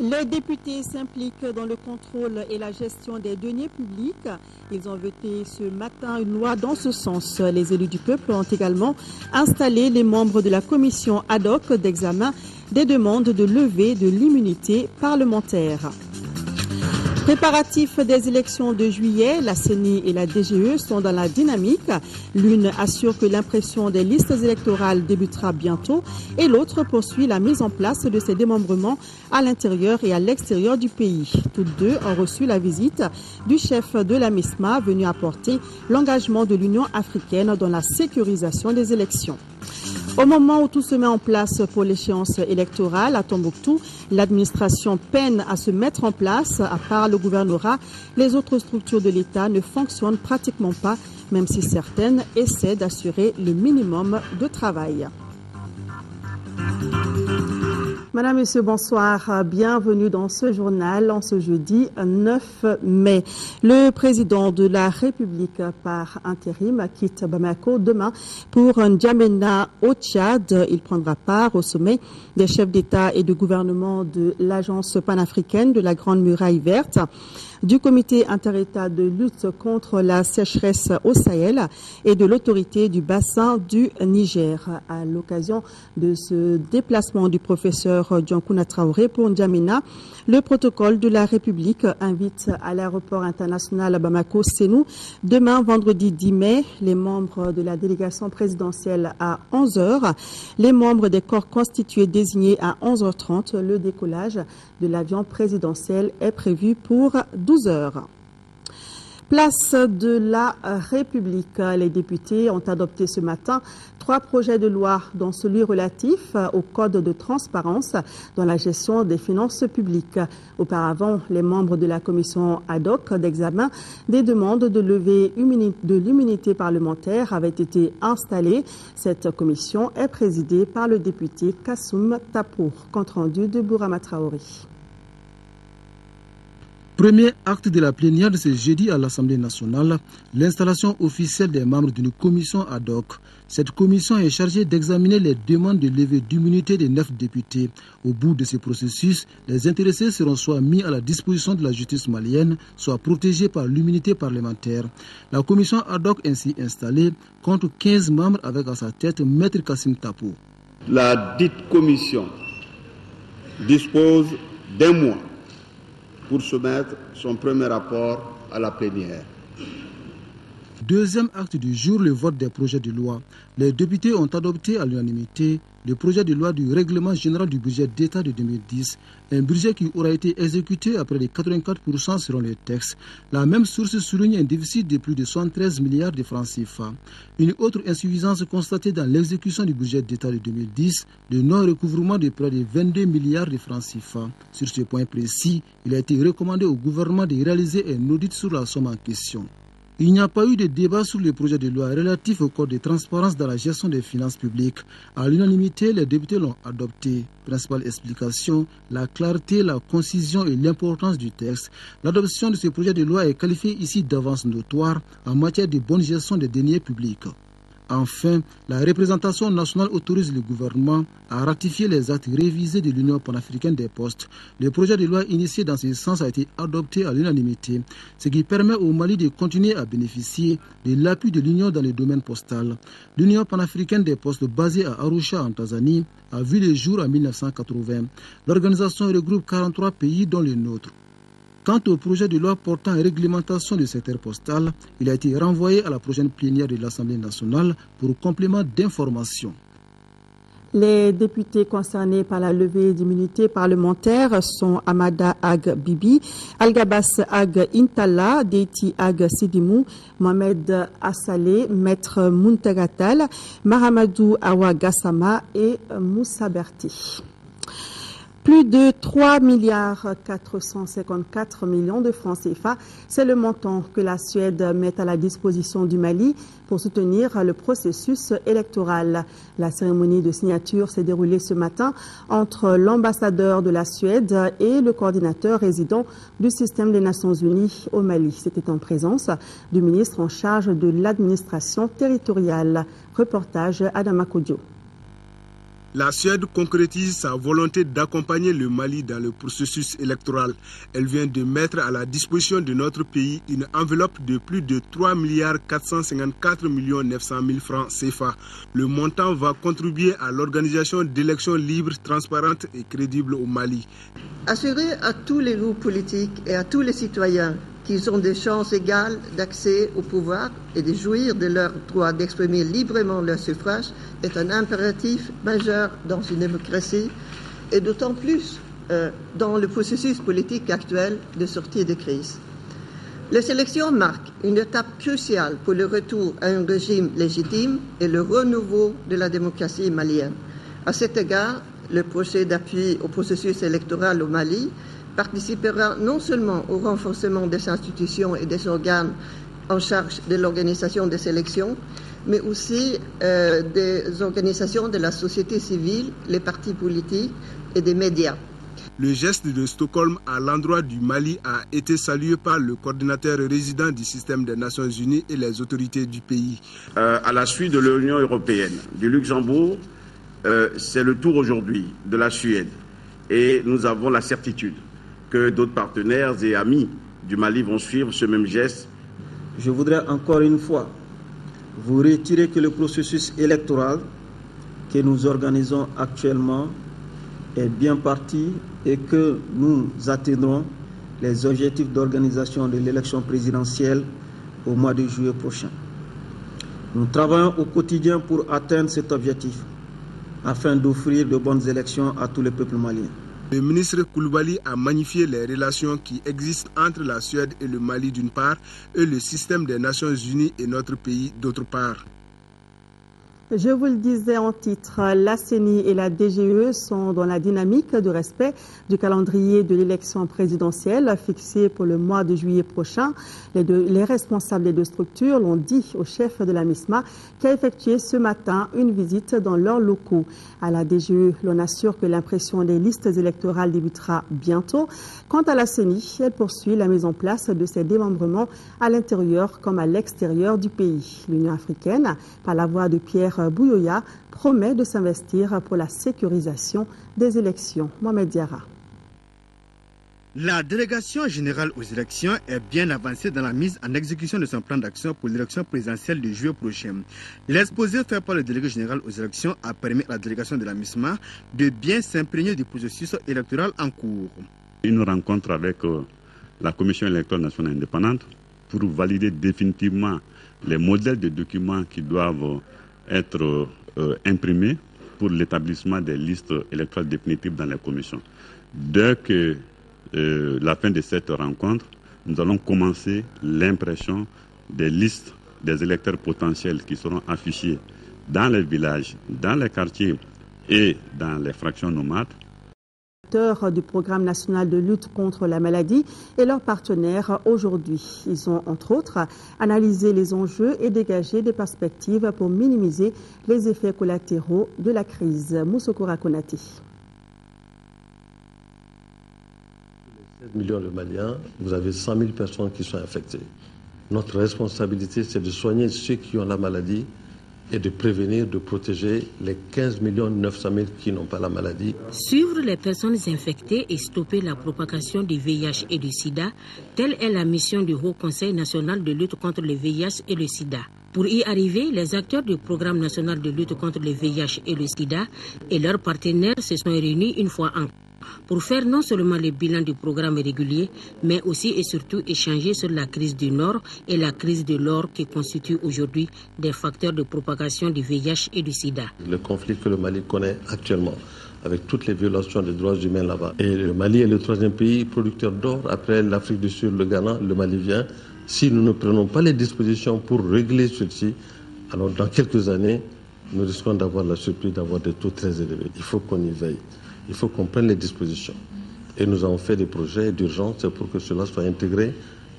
Les députés s'impliquent dans le contrôle et la gestion des deniers publics. Ils ont voté ce matin une loi dans ce sens. Les élus du peuple ont également installé les membres de la commission ad hoc d'examen des demandes de levée de l'immunité parlementaire. Préparatifs des élections de juillet, la CENI et la DGE sont dans la dynamique. L'une assure que l'impression des listes électorales débutera bientôt et l'autre poursuit la mise en place de ces démembrements à l'intérieur et à l'extérieur du pays. Toutes deux ont reçu la visite du chef de la MISMA venu apporter l'engagement de l'Union africaine dans la sécurisation des élections. Au moment où tout se met en place pour l'échéance électorale à Tombouctou, l'administration peine à se mettre en place. À part le gouvernorat, les autres structures de l'État ne fonctionnent pratiquement pas, même si certaines essaient d'assurer le minimum de travail. Madame, Monsieur, bonsoir. Bienvenue dans ce journal en ce jeudi 9 mai. Le président de la République par intérim quitte Bamako demain pour N'Djamena au Tchad. Il prendra part au sommet des chefs d'État et de gouvernement de l'Agence panafricaine de la Grande Muraille Verte, du comité interétat de lutte contre la sécheresse au Sahel et de l'autorité du bassin du Niger. À l'occasion de ce déplacement du professeur Djankouna Traoré pour N'Djamena, le protocole de la République invite à l'aéroport international Bamako-Sénou demain vendredi 10 mai les membres de la délégation présidentielle à 11h, les membres des corps constitués désignés à 11h30. Le décollage de l'avion présidentiel est prévu pour 12h. Place de la République. Les députés ont adopté ce matin 3 projets de loi, dont celui relatif au code de transparence dans la gestion des finances publiques. Auparavant, les membres de la commission ad hoc d'examen des demandes de levée de l'immunité parlementaire avaient été installés. Cette commission est présidée par le député Kassoum Tapour. Compte rendu de Bourama Traoré. Premier acte de la plénière de ce jeudi à l'Assemblée nationale, l'installation officielle des membres d'une commission ad hoc. Cette commission est chargée d'examiner les demandes de levée d'immunité des 9 députés. Au bout de ce processus, les intéressés seront soit mis à la disposition de la justice malienne, soit protégés par l'immunité parlementaire. La commission ad hoc ainsi installée compte 15 membres avec à sa tête Maître Kassim Tapo. La dite commission dispose d'un mois pour soumettre son premier rapport à la plénière. Deuxième acte du jour, le vote des projets de loi. Les députés ont adopté à l'unanimité le projet de loi du règlement général du budget d'État de 2010, un budget qui aura été exécuté à près de 84% selon les textes. La même source souligne un déficit de plus de 73 milliards de francs CFA. Une autre insuffisance constatée dans l'exécution du budget d'État de 2010, le non-recouvrement de près de 22 milliards de francs CFA. Sur ce point précis, il a été recommandé au gouvernement de réaliser un audit sur la somme en question. Il n'y a pas eu de débat sur le projet de loi relatif au code de transparence dans la gestion des finances publiques. À l'unanimité, les députés l'ont adopté. Principale explication, la clarté, la concision et l'importance du texte. L'adoption de ce projet de loi est qualifiée ici d'avance notoire en matière de bonne gestion des deniers publics. Enfin, la représentation nationale autorise le gouvernement à ratifier les actes révisés de l'Union panafricaine des postes. Le projet de loi initié dans ce sens a été adopté à l'unanimité, ce qui permet au Mali de continuer à bénéficier de l'appui de l'Union dans le domaine postal. L'Union panafricaine des postes basée à Arusha en Tanzanie a vu le jour en 1980. L'organisation regroupe 43 pays dont le nôtre. Quant au projet de loi portant réglementation du secteur postal, il a été renvoyé à la prochaine plénière de l'Assemblée nationale pour complément d'information. Les députés concernés par la levée d'immunité parlementaire sont Amada Ag Bibi, Algabas Ag Intala, Deiti Ag Sidimou, Mohamed Assalé, Maître Muntagatal, Mahamadou Awa Gassama et Moussa Berti. Plus de 3 milliards 454 millions de francs CFA, c'est le montant que la Suède met à la disposition du Mali pour soutenir le processus électoral. La cérémonie de signature s'est déroulée ce matin entre l'ambassadeur de la Suède et le coordinateur résident du système des Nations Unies au Mali. C'était en présence du ministre en charge de l'administration territoriale. Reportage Adama Kodio. La Suède concrétise sa volonté d'accompagner le Mali dans le processus électoral. Elle vient de mettre à la disposition de notre pays une enveloppe de plus de 3 454 900 000 francs CFA. Le montant va contribuer à l'organisation d'élections libres, transparentes et crédibles au Mali. Assurer à tous les groupes politiques et à tous les citoyens qu'ils ont des chances égales d'accès au pouvoir et de jouir de leur droit d'exprimer librement leur suffrage est un impératif majeur dans une démocratie et d'autant plus dans le processus politique actuel de sortie de crise. Les élections marquent une étape cruciale pour le retour à un régime légitime et le renouveau de la démocratie malienne. À cet égard, le projet d'appui au processus électoral au Mali participera non seulement au renforcement des institutions et des organes en charge de l'organisation des élections, mais aussi des organisations de la société civile, les partis politiques et des médias. Le geste de Stockholm à l'endroit du Mali a été salué par le coordinateur résident du système des Nations Unies et les autorités du pays. À la suite de l'Union européenne, du Luxembourg, c'est le tour aujourd'hui de la Suède. Et nous avons la certitude que d'autres partenaires et amis du Mali vont suivre ce même geste. Je voudrais encore une fois vous retirer que le processus électoral que nous organisons actuellement est bien parti et que nous atteindrons les objectifs d'organisation de l'élection présidentielle au mois de juillet prochain. Nous travaillons au quotidien pour atteindre cet objectif afin d'offrir de bonnes élections à tous les peuples maliens. Le ministre Coulibaly a magnifié les relations qui existent entre la Suède et le Mali d'une part et le système des Nations Unies et notre pays d'autre part. Je vous le disais en titre, la CENI et la DGE sont dans la dynamique de respect du calendrier de l'élection présidentielle fixé pour le mois de juillet prochain. Les responsables des deux structures l'ont dit au chef de la MISMA qui a effectué ce matin une visite dans leurs locaux. À la DGE, l'on assure que l'impression des listes électorales débutera bientôt. Quant à la CENI, elle poursuit la mise en place de ses démembrements à l'intérieur comme à l'extérieur du pays. L'Union africaine, par la voix de Pierre Bouyoya, promet de s'investir pour la sécurisation des élections. Mohamed Diarra. La délégation générale aux élections est bien avancée dans la mise en exécution de son plan d'action pour l'élection présidentielle de juillet prochain. L'exposé fait par le délégué général aux élections a permis à la délégation de la MISMA de bien s'imprégner du processus électoral en cours. Une rencontre avec la Commission électorale nationale indépendante pour valider définitivement les modèles de documents qui doivent être imprimés pour l'établissement des listes électorales définitives dans les commissions. Dès que la fin de cette rencontre, nous allons commencer l'impression des listes des électeurs potentiels qui seront affichés dans les villages, dans les quartiers et dans les fractions nomades. Du programme national de lutte contre la maladie et leurs partenaires aujourd'hui. Ils ont entre autres analysé les enjeux et dégagé des perspectives pour minimiser les effets collatéraux de la crise. Moussokora Konati. 7 millions de Maliens, vous avez 100 000 personnes qui sont infectées. Notre responsabilité, c'est de soigner ceux qui ont la maladie et de prévenir, de protéger les 15 900 000 qui n'ont pas la maladie. Suivre les personnes infectées et stopper la propagation du VIH et du sida, telle est la mission du Haut Conseil national de lutte contre le VIH et le sida. Pour y arriver, les acteurs du programme national de lutte contre le VIH et le sida et leurs partenaires se sont réunis une fois encore pour faire non seulement le bilan du programme régulier, mais aussi et surtout échanger sur la crise du Nord et la crise de l'or qui constituent aujourd'hui des facteurs de propagation du VIH et du sida. Le conflit que le Mali connaît actuellement, avec toutes les violations des droits humains là-bas. Et le Mali est le troisième pays producteur d'or après l'Afrique du Sud, le Ghana, le Mali vient. Si nous ne prenons pas les dispositions pour régler ceci, alors dans quelques années, nous risquons d'avoir la surprise d'avoir des taux très élevés. Il faut qu'on y veille. Il faut qu'on prenne les dispositions. Et nous avons fait des projets d'urgence pour que cela soit intégré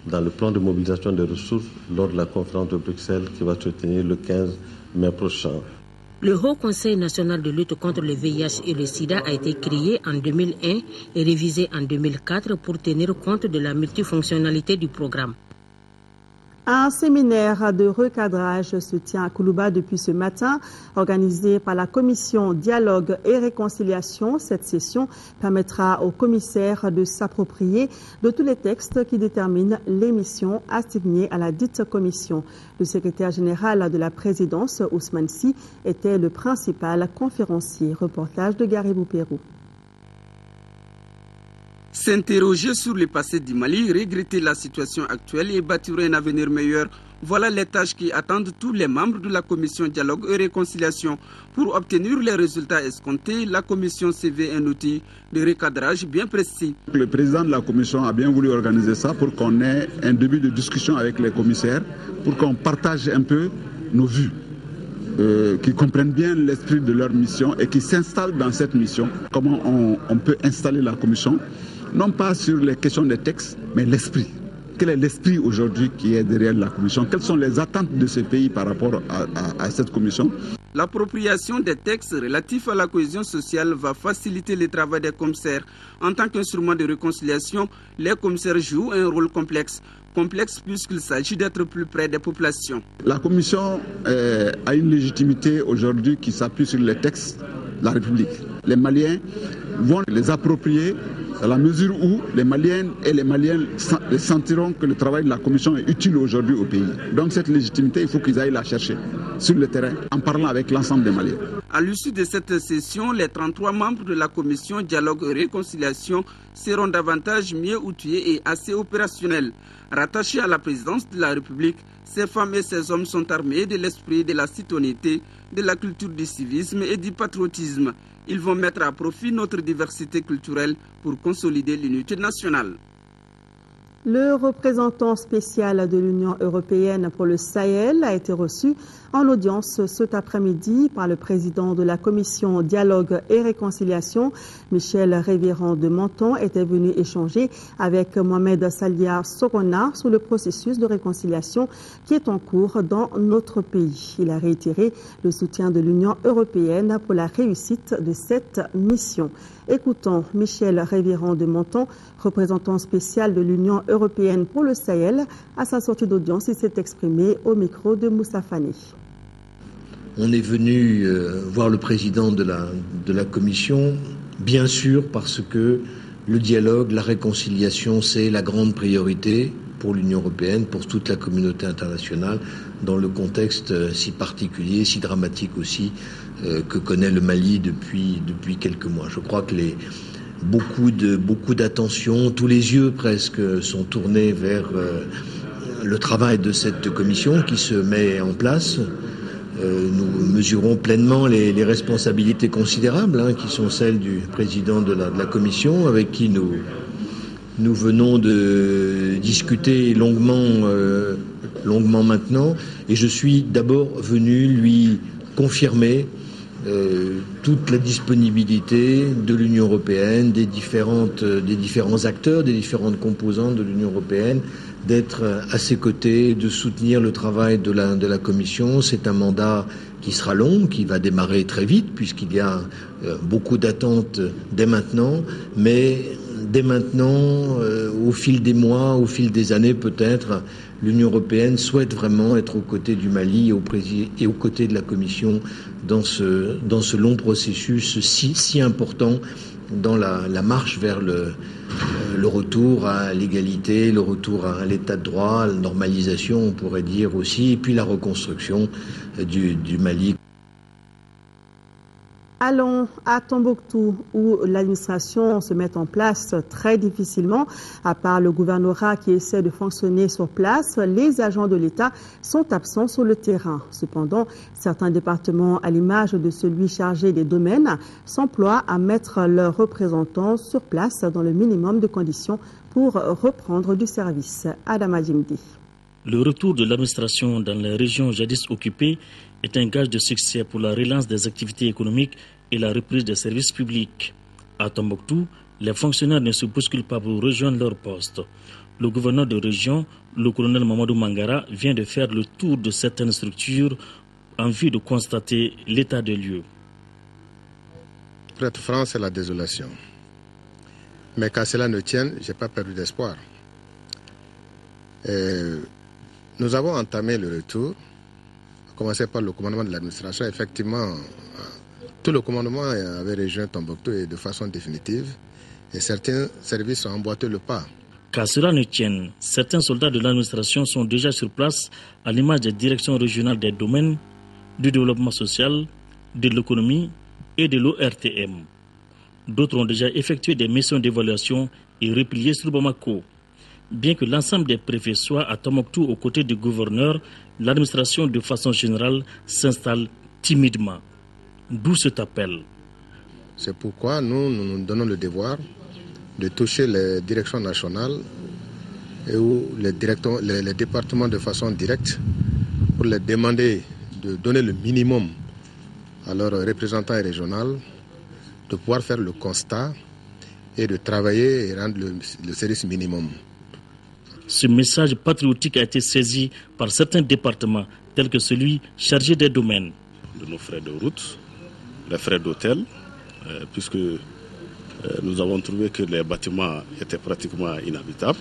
dans le plan de mobilisation des ressources lors de la conférence de Bruxelles qui va se tenir le 15 mai prochain. Le Haut Conseil national de lutte contre le VIH et le sida a été créé en 2001 et révisé en 2004 pour tenir compte de la multifonctionnalité du programme. Un séminaire de recadrage se tient à Koulouba depuis ce matin, organisé par la commission Dialogue et Réconciliation. Cette session permettra aux commissaires de s'approprier de tous les textes qui déterminent les missions assignées à la dite commission. Le secrétaire général de la présidence, Ousmane Sy, était le principal conférencier. Reportage de Garibou Pérou. S'interroger sur le passé du Mali, regretter la situation actuelle et bâtir un avenir meilleur, voilà les tâches qui attendent tous les membres de la commission Dialogue et Réconciliation. Pour obtenir les résultats escomptés, la commission s'est fait un outil de recadrage bien précis. Le président de la commission a bien voulu organiser ça pour qu'on ait un début de discussion avec les commissaires, pour qu'on partage un peu nos vues. Qui comprennent bien l'esprit de leur mission et qui s'installent dans cette mission. Comment on peut installer la commission, non pas sur les questions des textes, mais l'esprit. Quel est l'esprit aujourd'hui qui est derrière la commission? Quelles sont les attentes de ce pays par rapport à cette commission? L'appropriation des textes relatifs à la cohésion sociale va faciliter le travail des commissaires. En tant qu'instrument de réconciliation, les commissaires jouent un rôle complexe puisqu'il s'agit d'être plus près des populations. La commission a une légitimité aujourd'hui qui s'appuie sur les textes de la République. Les Maliens vont les approprier à la mesure où les Maliennes et les Maliens sentiront que le travail de la commission est utile aujourd'hui au pays. Donc cette légitimité, il faut qu'ils aillent la chercher sur le terrain en parlant avec l'ensemble des Maliens. À l'issue de cette session, les 33 membres de la commission Dialogue et Réconciliation seront davantage mieux outillés et assez opérationnels. Rattachés à la présidence de la République, ces femmes et ces hommes sont armés de l'esprit de la citoyenneté, de la culture du civisme et du patriotisme. Ils vont mettre à profit notre diversité culturelle pour consolider l'unité nationale. Le représentant spécial de l'Union européenne pour le Sahel a été reçu en audience cet après-midi par le président de la commission Dialogue et Réconciliation. Michel Révérend de Menton était venu échanger avec Mohamed Salia Sorona sur le processus de réconciliation qui est en cours dans notre pays. Il a réitéré le soutien de l'Union européenne pour la réussite de cette mission. Écoutons Michel Révérend de Menton, représentant spécial de l'Union européenne pour le Sahel. À sa sortie d'audience, il s'est exprimé au micro de Moussa Fane. On est venu voir le président de la commission, bien sûr parce que le dialogue, la réconciliation, c'est la grande priorité pour l'Union européenne, pour toute la communauté internationale, dans le contexte si particulier, si dramatique aussi, que connaît le Mali depuis quelques mois. Je crois que beaucoup d'attention, tous les yeux presque sont tournés vers le travail de cette commission qui se met en place. Nous mesurons pleinement les responsabilités considérables qui sont celles du président de la commission, avec qui nous venons de discuter longuement maintenant. Et je suis d'abord venu lui confirmer toute la disponibilité de l'Union européenne, des différents acteurs, des différentes composantes de l'Union européenne, d'être à ses côtés, de soutenir le travail de la Commission. C'est un mandat qui sera long, qui va démarrer très vite, puisqu'il y a beaucoup d'attentes dès maintenant, mais dès maintenant, au fil des mois, au fil des années peut-être, l'Union européenne souhaite vraiment être aux côtés du Mali et aux côtés de la Commission dans ce long processus si important dans la marche vers le retour à l'égalité, le retour à l'état de droit, la normalisation, on pourrait dire aussi, et puis la reconstruction du Mali. Allons à Tombouctou, où l'administration se met en place très difficilement. À part le gouvernorat qui essaie de fonctionner sur place, les agents de l'État sont absents sur le terrain. Cependant, certains départements, à l'image de celui chargé des domaines, s'emploient à mettre leurs représentants sur place dans le minimum de conditions pour reprendre du service. Adama Jimdi. Le retour de l'administration dans les régions jadis occupées est un gage de succès pour la relance des activités économiques et la reprise des services publics. À Tombouctou, les fonctionnaires ne se bousculent pas pour rejoindre leur poste. Le gouverneur de région, le colonel Mamadou Mangara, vient de faire le tour de certaines structures en vue de constater l'état des lieux. Pour être franc, c'est la désolation. Mais qu'à cela ne tienne, je n'ai pas perdu d'espoir. Nous avons entamé le retour, à commencer par le commandement de l'administration. Effectivement, tout le commandement avait rejoint Tombouctou et de façon définitive. Et certains services ont emboîté le pas. Qu'à cela ne tienne, certains soldats de l'administration sont déjà sur place à l'image des directions régionales des domaines, du développement social, de l'économie et de l'ORTM. D'autres ont déjà effectué des missions d'évaluation et replié sur Bamako. Bien que l'ensemble des préfets soient à Tombouctou aux côtés du gouverneur, l'administration de façon générale s'installe timidement. D'où cet appel. C'est pourquoi nous donnons le devoir de toucher les directions nationales et les départements de façon directe pour les demander de donner le minimum à leurs représentants régionaux, de pouvoir faire le constat et de travailler et rendre le service minimum. Ce message patriotique a été saisi par certains départements, tels que celui chargé des domaines. De nos frais de route, les frais d'hôtel, puisque nous avons trouvé que les bâtiments étaient pratiquement inhabitables.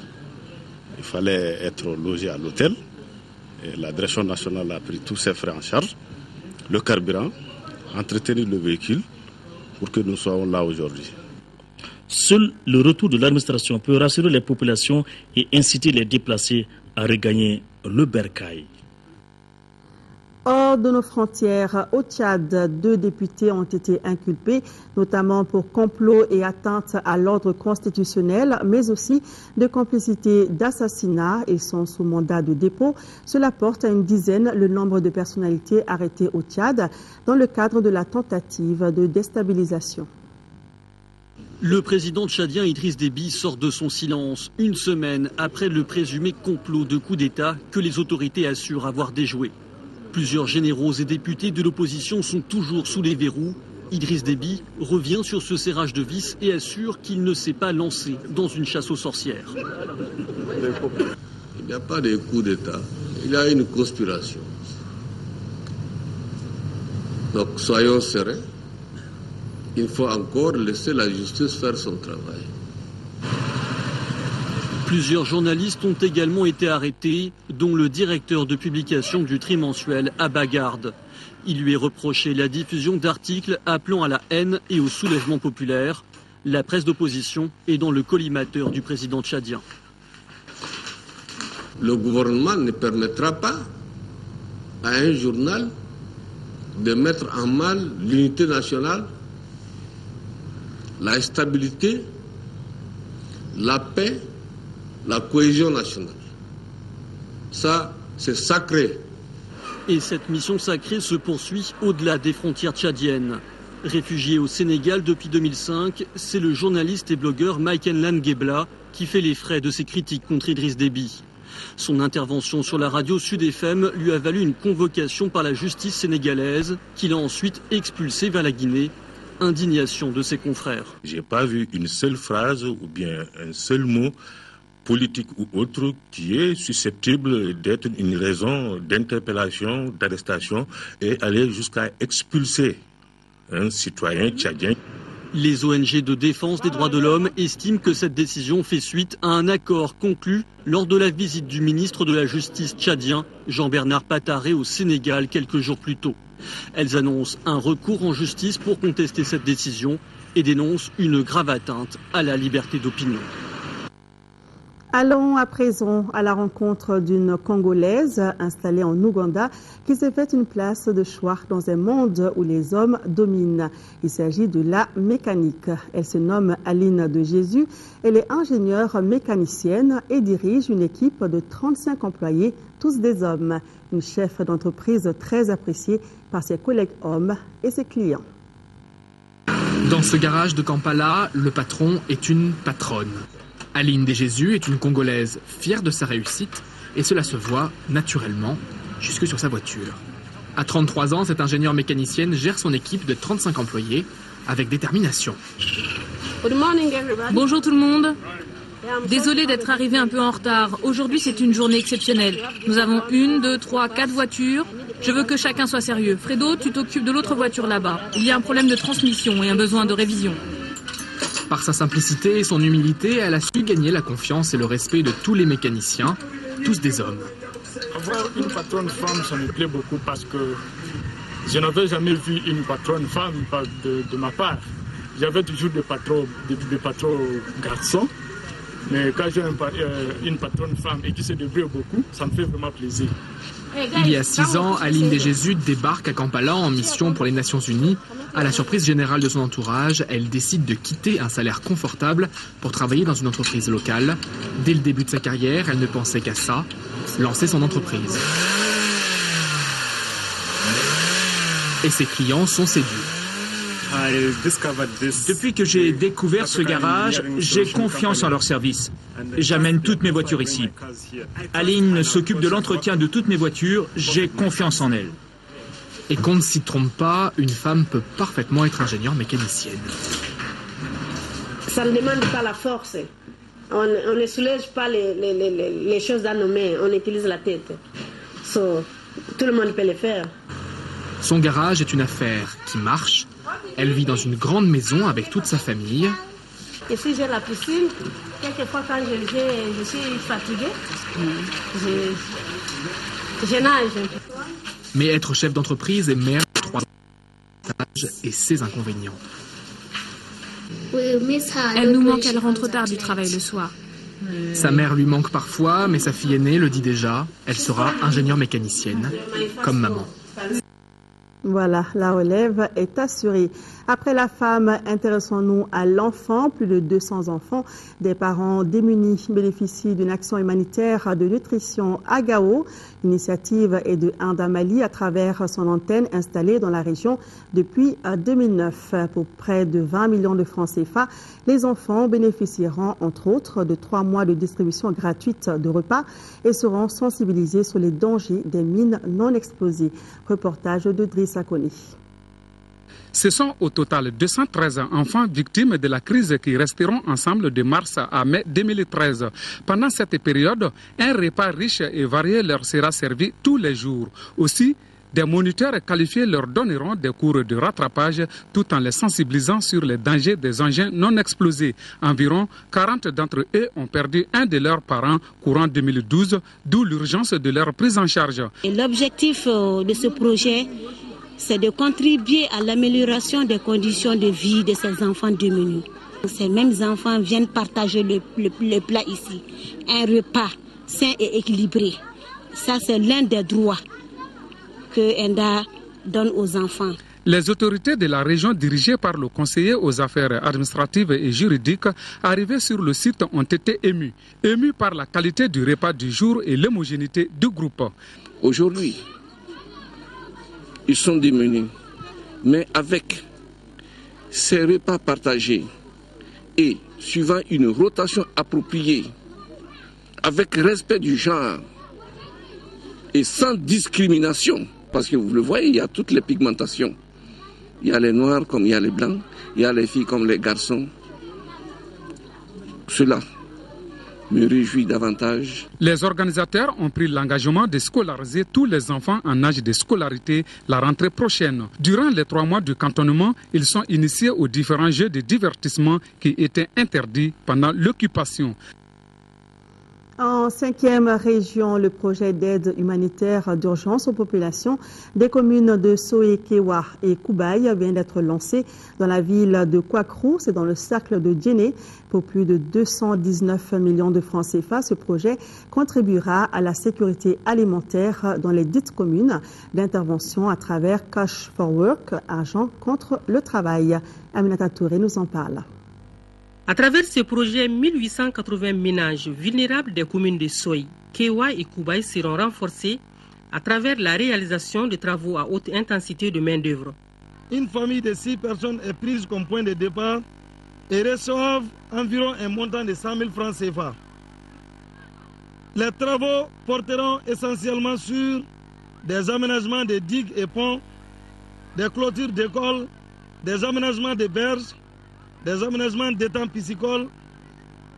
Il fallait être logé à l'hôtel. Et la direction nationale a pris tous ces frais en charge. Le carburant, entretenir le véhicule pour que nous soyons là aujourd'hui. Seul le retour de l'administration peut rassurer les populations et inciter les déplacés à regagner le bercail. Hors de nos frontières, au Tchad, 2 députés ont été inculpés, notamment pour complot et atteinte à l'ordre constitutionnel, mais aussi de complicité d'assassinat. Ils sont sous mandat de dépôt. Cela porte à une dizaine le nombre de personnalités arrêtées au Tchad dans le cadre de la tentative de déstabilisation. Le président tchadien Idriss Déby sort de son silence une semaine après le présumé complot de coup d'État que les autorités assurent avoir déjoué. Plusieurs généraux et députés de l'opposition sont toujours sous les verrous. Idriss Déby revient sur ce serrage de vis et assure qu'il ne s'est pas lancé dans une chasse aux sorcières. Il n'y a pas de coup d'État, il y a une conspiration. Donc soyons sereins. Il faut encore laisser la justice faire son travail. Plusieurs journalistes ont également été arrêtés, dont le directeur de publication du trimensuel Abba Garde. Il lui est reproché la diffusion d'articles appelant à la haine et au soulèvement populaire. La presse d'opposition est dans le collimateur du président tchadien. Le gouvernement ne permettra pas à un journal de mettre en mal l'unité nationale, la stabilité, la paix, la cohésion nationale. Ça, c'est sacré. Et cette mission sacrée se poursuit au-delà des frontières tchadiennes. Réfugié au Sénégal depuis 2005, c'est le journaliste et blogueur Mike Enlan Gebla qui fait les frais de ses critiques contre Idriss Déby. Son intervention sur la radio Sud FM lui a valu une convocation par la justice sénégalaise, qui l'a ensuite expulsé vers la Guinée. Indignation de ses confrères. Je n'ai pas vu une seule phrase ou bien un seul mot politique ou autre qui est susceptible d'être une raison d'interpellation, d'arrestation et aller jusqu'à expulser un citoyen tchadien. Les ONG de défense des droits de l'homme estiment que cette décision fait suite à un accord conclu lors de la visite du ministre de la Justice tchadien, Jean-Bernard Pataré, au Sénégal quelques jours plus tôt. Elles annoncent un recours en justice pour contester cette décision et dénoncent une grave atteinte à la liberté d'opinion. Allons à présent à la rencontre d'une Congolaise installée en Ouganda qui s'est fait une place de choix dans un monde où les hommes dominent. Il s'agit de la mécanique. Elle se nomme Aline de Jésus. Elle est ingénieure mécanicienne et dirige une équipe de 35 employés, tous des hommes. Une chef d'entreprise très appréciée par ses collègues hommes et ses clients. Dans ce garage de Kampala, le patron est une patronne. Aline de Jésus est une Congolaise fière de sa réussite et cela se voit naturellement jusque sur sa voiture. À 33 ans, cette ingénieure mécanicienne gère son équipe de 35 employés avec détermination. Bonjour tout le monde. Désolée d'être arrivée un peu en retard. Aujourd'hui, c'est une journée exceptionnelle. Nous avons 1, 2, 3, 4 voitures. Je veux que chacun soit sérieux. Fredo, tu t'occupes de l'autre voiture là-bas. Il y a un problème de transmission et un besoin de révision. Par sa simplicité et son humilité, elle a su gagner la confiance et le respect de tous les mécaniciens, tous des hommes. Avoir une patronne femme, ça me plaît beaucoup parce que je n'avais jamais vu une patronne femme de ma part. J'avais toujours des patrons garçons, mais quand j'ai une patronne femme et qui se débrouille beaucoup, ça me fait vraiment plaisir. Il y a 6 ans, Aline des Jésus débarque à Kampala en mission pour les Nations Unies. À la surprise générale de son entourage, elle décide de quitter un salaire confortable pour travailler dans une entreprise locale. Dès le début de sa carrière, elle ne pensait qu'à ça, lancer son entreprise. Et ses clients sont séduits. Depuis que j'ai découvert ce garage, j'ai confiance en leur service. J'amène toutes mes voitures ici. Aline s'occupe de l'entretien de toutes mes voitures, j'ai confiance en elle. Et qu'on ne s'y trompe pas, une femme peut parfaitement être ingénieure mécanicienne. Ça ne demande pas la force. On ne soulève pas les choses dans nos mains, on utilise la tête. Tout le monde peut le faire. Son garage est une affaire qui marche. Elle vit dans une grande maison avec toute sa famille. Ici, j'ai la piscine. Quelquefois, quand je suis fatiguée, je nage. Mais être chef d'entreprise et mère de 3 enfants et ses inconvénients. Elle nous manque, elle rentre tard du travail le soir. Sa mère lui manque parfois, mais sa fille aînée le dit déjà. Elle sera ingénieure mécanicienne, comme maman. Voilà, la relève est assurée. Après la femme, intéressons-nous à l'enfant. Plus de 200 enfants des parents démunis bénéficient d'une action humanitaire de nutrition à Gao. L'initiative est de Indamali à travers son antenne installée dans la région depuis 2009. Pour près de 20 millions de francs CFA, les enfants bénéficieront entre autres de 3 mois de distribution gratuite de repas et seront sensibilisés sur les dangers des mines non explosées. Reportage de Driss Akoni. Ce sont au total 213 enfants victimes de la crise qui resteront ensemble de mars à mai 2013. Pendant cette période, un repas riche et varié leur sera servi tous les jours. Aussi, des moniteurs qualifiés leur donneront des cours de rattrapage tout en les sensibilisant sur les dangers des engins non explosés. Environ 40 d'entre eux ont perdu un de leurs parents courant 2012, d'où l'urgence de leur prise en charge. L'objectif de ce projet, c'est de contribuer à l'amélioration des conditions de vie de ces enfants démunis. Ces mêmes enfants viennent partager le plat ici. Un repas sain et équilibré. Ça, c'est l'un des droits que ENDA donne aux enfants. Les autorités de la région dirigées par le conseiller aux affaires administratives et juridiques arrivés sur le site ont été émus par la qualité du repas du jour et l'homogénéité du groupe. Aujourd'hui, ils sont démunis, mais avec ces repas partagés et suivant une rotation appropriée, avec respect du genre et sans discrimination, parce que vous le voyez, il y a toutes les pigmentations. Il y a les noirs comme il y a les blancs, il y a les filles comme les garçons. Cela me réjouit davantage. Les organisateurs ont pris l'engagement de scolariser tous les enfants en âge de scolarité la rentrée prochaine. Durant les 3 mois de cantonnement, ils sont initiés aux différents jeux de divertissement qui étaient interdits pendant l'occupation. En 5e région, le projet d'aide humanitaire d'urgence aux populations des communes de Soé, Kewa et Koubaye vient d'être lancé dans la ville de Kwakrou, c'est dans le cercle de Djéné. Pour plus de 219 millions de francs CFA, ce projet contribuera à la sécurité alimentaire dans les dites communes d'intervention à travers Cash for Work, argent contre le travail. Aminata Touré nous en parle. À travers ce projet, 1880 ménages vulnérables des communes de Soy, Kewa et Koubaye seront renforcés à travers la réalisation de travaux à haute intensité de main-d'œuvre. Une famille de 6 personnes est prise comme point de départ et reçoivent environ un montant de 100 000 francs CFA. Les travaux porteront essentiellement sur des aménagements de digues et ponts, des clôtures d'écoles, des aménagements de berges, des aménagements d'étangs piscicoles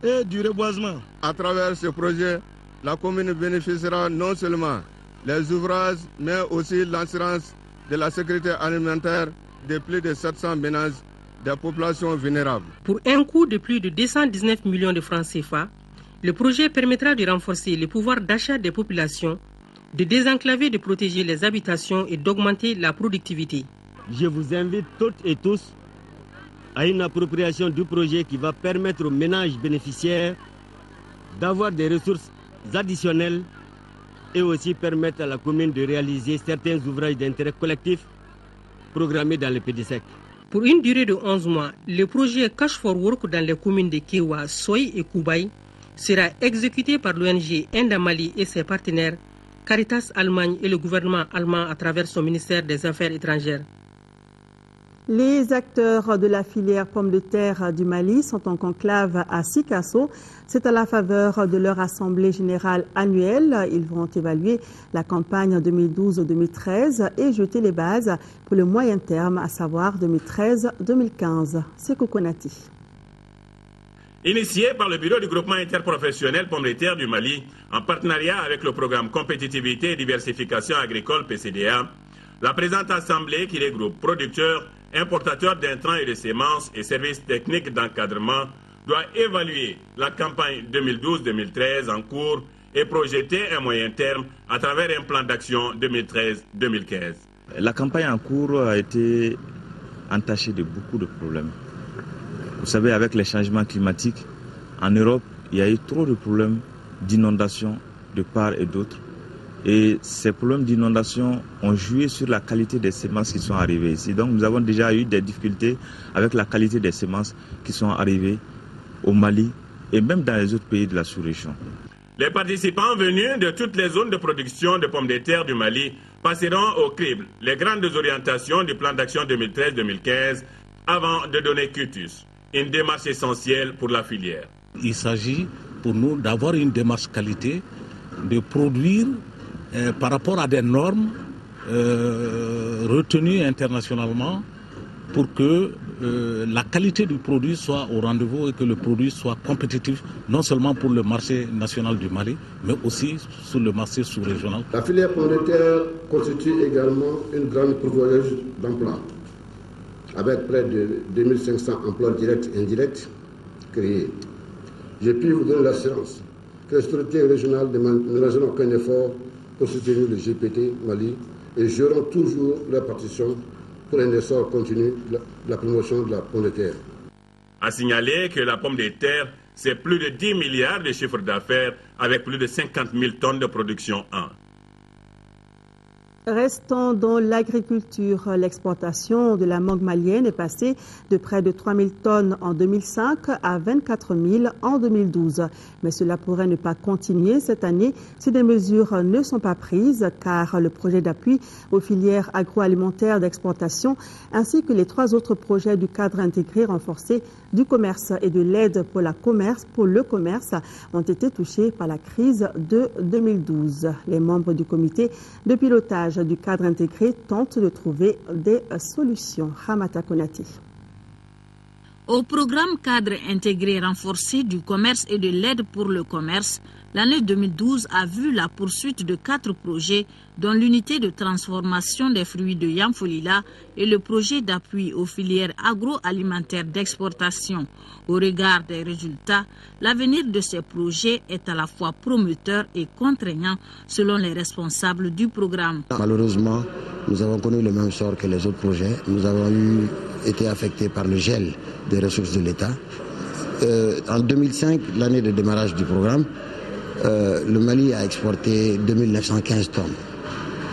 et du reboisement. À travers ce projet, la commune bénéficiera non seulement les ouvrages, mais aussi l'assurance de la sécurité alimentaire de plus de 700 ménages des populations vulnérables. Pour un coût de plus de 219 millions de francs CFA, le projet permettra de renforcer le pouvoir d'achat des populations de désenclaver, de protéger les habitations et d'augmenter la productivité. Je vous invite toutes et tous à une appropriation du projet qui va permettre aux ménages bénéficiaires d'avoir des ressources additionnelles et aussi permettre à la commune de réaliser certains ouvrages d'intérêt collectif programmés dans le PDSEC. Pour une durée de 11 mois, le projet Cash for Work dans les communes de Kewa, Soy et Koubaï sera exécuté par l'ONG Indamali et ses partenaires, Caritas Allemagne et le gouvernement allemand à travers son ministère des Affaires étrangères. Les acteurs de la filière pommes de terre du Mali sont en conclave à Sikasso. C'est à la faveur de leur assemblée générale annuelle. Ils vont évaluer la campagne 2012-2013 et jeter les bases pour le moyen terme, à savoir 2013-2015. C'est Kokonati. Initié par le Bureau du groupement interprofessionnel pommes de terre du Mali, en partenariat avec le programme Compétitivité et Diversification agricole PCDA, la présente assemblée qui regroupe producteurs, importateurs d'intrants et de semences et services techniques d'encadrement doit évaluer la campagne 2012-2013 en cours et projeter un moyen terme à travers un plan d'action 2013-2015. La campagne en cours a été entachée de beaucoup de problèmes. Vous savez, avec les changements climatiques, en Europe, il y a eu trop de problèmes d'inondation de part et d'autre. Et ces problèmes d'inondation ont joué sur la qualité des semences qui sont arrivées ici. Donc nous avons déjà eu des difficultés avec la qualité des semences qui sont arrivées au Mali et même dans les autres pays de la sous-région. Les participants venus de toutes les zones de production de pommes de terre du Mali passeront au crible les grandes orientations du plan d'action 2013-2015 avant de donner quitus, une démarche essentielle pour la filière. Il s'agit pour nous d'avoir une démarche qualité, de produire par rapport à des normes retenues internationalement pour que la qualité du produit soit au rendez-vous et que le produit soit compétitif, non seulement pour le marché national du Mali, mais aussi sur le marché sous-régional. La filière pomme de terre constitue également une grande pourvoyeuse d'emplois, avec près de 2500 emplois directs et indirects créés. Je puis vous donner l'assurance que les autorités régionales ne réalisent aucun effort pour soutenir le GPT Mali et joueront toujours leur partition pour un essor continu de la promotion de la pomme de terre. À signaler que la pomme de terre, c'est plus de 10 milliards de chiffres d'affaires avec plus de 50 000 tonnes de production an. Restons dans l'agriculture. L'exportation de la mangue malienne est passée de près de 3 000 tonnes en 2005 à 24 000 en 2012. Mais cela pourrait ne pas continuer cette année si des mesures ne sont pas prises, car le projet d'appui aux filières agroalimentaires d'exportation ainsi que les 3 autres projets du cadre intégré renforcé du commerce et de l'aide pour le commerce ont été touchés par la crise de 2012. Les membres du comité de pilotage du cadre intégré tentent de trouver des solutions. Ramata Konati. Au programme cadre intégré renforcé du commerce et de l'aide pour le commerce, l'année 2012 a vu la poursuite de 4 projets, dont l'unité de transformation des fruits de Yamfolila et le projet d'appui aux filières agroalimentaires d'exportation. Au regard des résultats, l'avenir de ces projets est à la fois prometteur et contraignant selon les responsables du programme. Malheureusement, nous avons connu le même sort que les autres projets. Nous avons été affectés par le gel des ressources de l'État. En 2005, l'année de démarrage du programme, le Mali a exporté 2915 tonnes.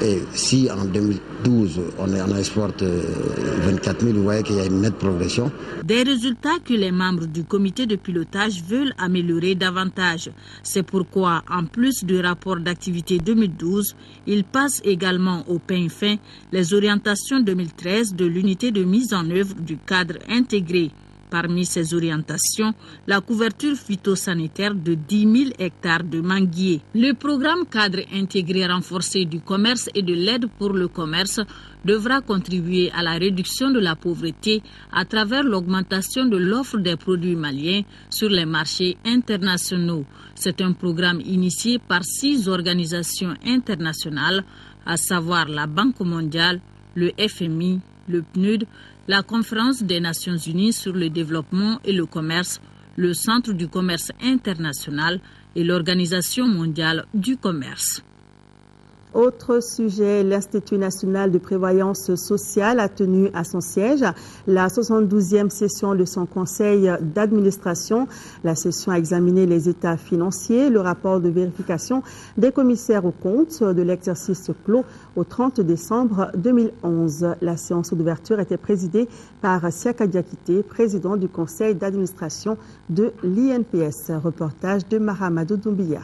Et si en 2012, on exporte 24 000, vous voyez qu'il y a une nette progression. Des résultats que les membres du comité de pilotage veulent améliorer davantage. C'est pourquoi, en plus du rapport d'activité 2012, ils passent également au peigne fin les orientations 2013 de l'unité de mise en œuvre du cadre intégré. Parmi ces orientations, la couverture phytosanitaire de 10 000 hectares de manguiers. Le programme cadre intégré renforcé du commerce et de l'aide pour le commerce devra contribuer à la réduction de la pauvreté à travers l'augmentation de l'offre des produits maliens sur les marchés internationaux. C'est un programme initié par 6 organisations internationales, à savoir la Banque mondiale, le FMI, le PNUD, la Conférence des Nations Unies sur le développement et le commerce, le Centre du commerce international et l'Organisation mondiale du commerce. Autre sujet, l'Institut national de prévoyance sociale a tenu à son siège la 72e session de son conseil d'administration. La session a examiné les états financiers, le rapport de vérification des commissaires aux comptes de l'exercice clos au 30 décembre 2011. La séance d'ouverture était présidée par Siaka Diakité, président du conseil d'administration de l'INPS. Reportage de Mahamadou Doumbia.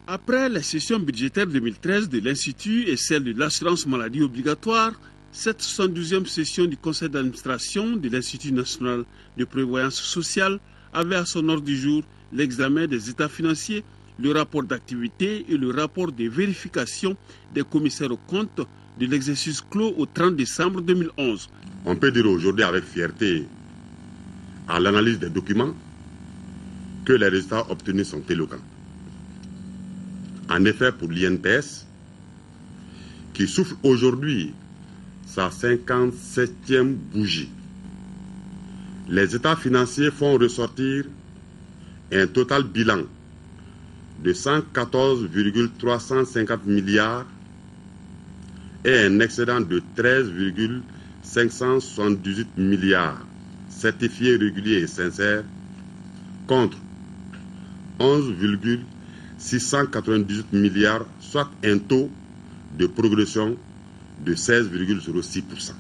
Après la session budgétaire 2013 de l'Institut et celle de l'assurance maladie obligatoire, cette 72e session du conseil d'administration de l'Institut national de prévoyance sociale avait à son ordre du jour l'examen des états financiers, le rapport d'activité et le rapport de vérification des commissaires aux comptes de l'exercice clos au 30 décembre 2011. On peut dire aujourd'hui avec fierté, à l'analyse des documents, que les résultats obtenus sont éloquents. En effet, pour l'INPS, qui souffle aujourd'hui sa 57e bougie, les états financiers font ressortir un total bilan de 114,350 milliards et un excédent de 13,578 milliards certifiés, réguliers et sincères contre 11,698 milliards, soit un taux de progression de 16,06%.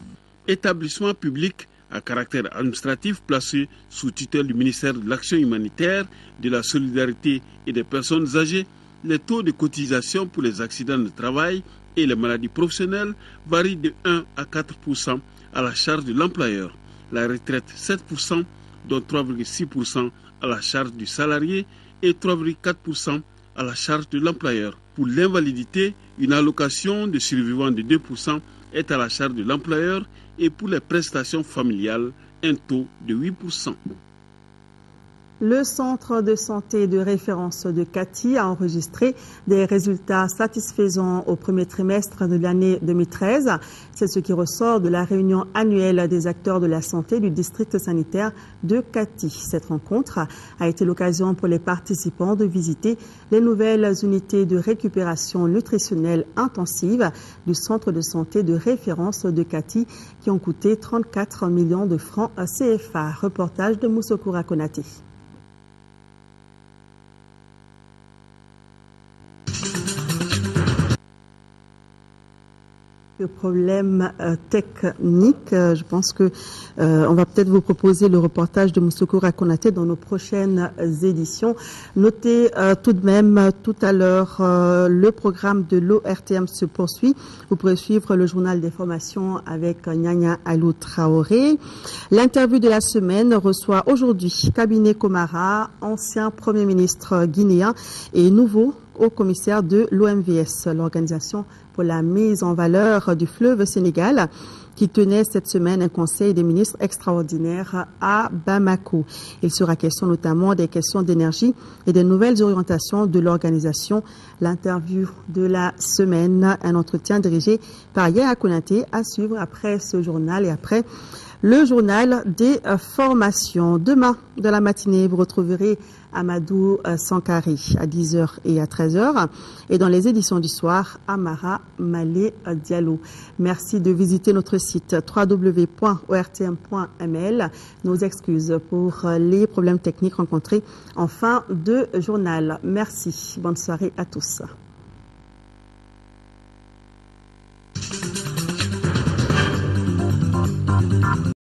Établissement public à caractère administratif placé sous tutelle du ministère de l'Action humanitaire, de la solidarité et des personnes âgées, les taux de cotisation pour les accidents de travail et les maladies professionnelles varient de 1 à 4% à la charge de l'employeur. La retraite 7%, dont 3,6% à la charge du salarié et 3,4% à la charge de l'employeur. Pour l'invalidité, une allocation de survivants de 2% est à la charge de l'employeur et pour les prestations familiales, un taux de 8%. Le centre de santé de référence de Kati a enregistré des résultats satisfaisants au premier trimestre de l'année 2013. C'est ce qui ressort de la réunion annuelle des acteurs de la santé du district sanitaire de Kati. Cette rencontre a été l'occasion pour les participants de visiter les nouvelles unités de récupération nutritionnelle intensive du centre de santé de référence de Kati qui ont coûté 34 millions de francs CFA. Reportage de Moussokoura Konaté. Le problème technique, je pense que on va peut-être vous proposer le reportage de Moussokoura Konaté dans nos prochaines éditions. Notez tout de même tout à l'heure le programme de l'ORTM se poursuit. Vous pourrez suivre le journal d'information avec Nyanya Alou Traoré. L'interview de la semaine reçoit aujourd'hui Cabinet Komara, ancien Premier ministre guinéen et nouveau haut commissaire de l'OMVS, l'organisation pour la mise en valeur du fleuve Sénégal, qui tenait cette semaine un conseil des ministres extraordinaire à Bamako. Il sera question notamment des questions d'énergie et des nouvelles orientations de l'organisation. L'interview de la semaine, un entretien dirigé par Yaya Konaté à suivre après ce journal et après le journal des formations. Demain, de la matinée, vous retrouverez Amadou Sankari à 10h et à 13h. Et dans les éditions du soir, Amara Malé Diallo. Merci de visiter notre site www.ortm.ml. Nos excuses pour les problèmes techniques rencontrés en fin de journal. Merci. Bonne soirée à tous.